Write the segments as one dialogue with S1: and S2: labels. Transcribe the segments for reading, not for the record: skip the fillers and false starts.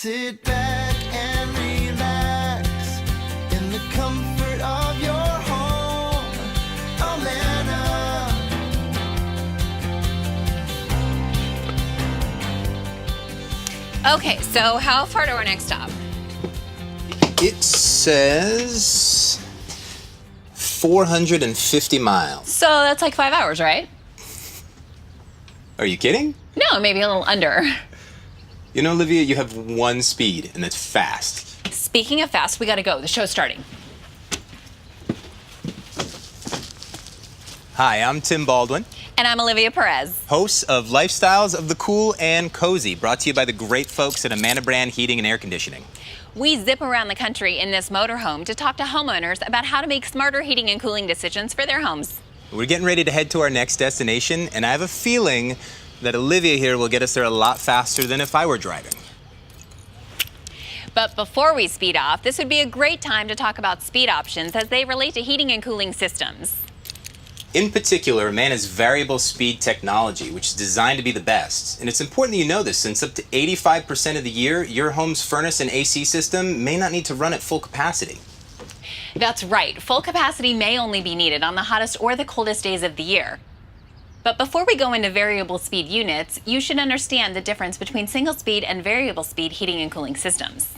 S1: Sit back and relax in the comfort of your home. Amana.
S2: Okay, so how far to our next stop?
S3: It says 450 miles.
S2: So that's like 5 hours, right?
S3: Are you kidding?
S2: No, maybe a little under.
S3: You know, Olivia, you have one speed, and that's fast.
S2: Speaking of fast, we gotta go. The show's starting.
S3: Hi, I'm Tim Baldwin,
S2: And I'm Olivia Perez.
S3: host of Lifestyles of the Cool and Cozy, brought to you by the great folks at Amana brand Heating and Air Conditioning.
S2: We zip around the country in this motorhome to talk to homeowners about how to make smarter heating and cooling decisions for their homes.
S3: We're getting ready to head to our next destination, and I have a feeling that Olivia here will get us there a lot faster than if I were driving.
S2: But before we speed off, this would be a great time to talk about speed options as they relate to heating and cooling systems.
S3: In particular, Amana's variable speed technology, which is designed to be the best. And it's important that you know this, since up to 85% of the year, your home's furnace and AC system may not need to run at full capacity.
S2: That's right. Full capacity may only be needed on the hottest or the coldest days of the year. But before we go into variable speed units, you should understand the difference between single speed and variable speed heating and cooling systems.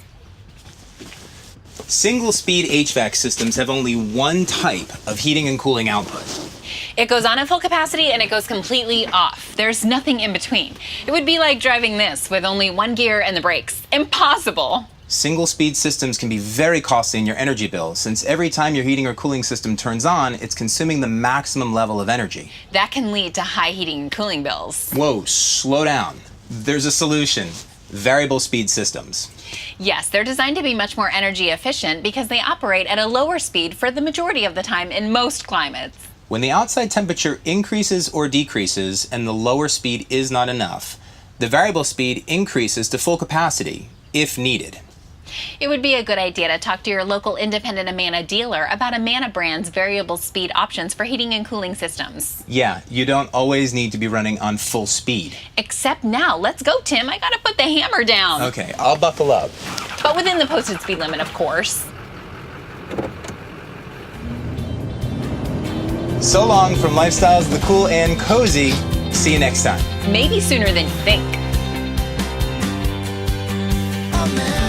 S3: Single speed HVAC systems have only one type of heating and cooling output.
S2: It goes on at full capacity and it goes completely off. There's nothing in between. It would be like driving this with only one gear and the brakes. Impossible!
S3: Single speed systems can be very costly in your energy bill, since every time your heating or cooling system turns on, it's consuming the maximum level of energy.
S2: That can lead to high heating and cooling bills.
S3: Whoa, slow down. There's a solution. Variable speed systems.
S2: Yes, they're designed to be much more energy efficient because they operate at a lower speed for the majority of the time in most climates.
S3: When the outside temperature increases or decreases and the lower speed is not enough, the variable speed increases to full capacity, if needed.
S2: It would be a good idea to talk to your local independent Amana dealer about Amana brand's variable speed options for heating and cooling systems.
S3: Yeah, you don't always need to be running on full speed.
S2: Except now. Let's go, Tim. I gotta put the hammer down.
S3: Okay, I'll buckle up.
S2: But within the posted speed limit, of course.
S3: So long from Lifestyles of the Cool and Cozy. See you next time.
S2: Maybe sooner than you think.
S1: Amana.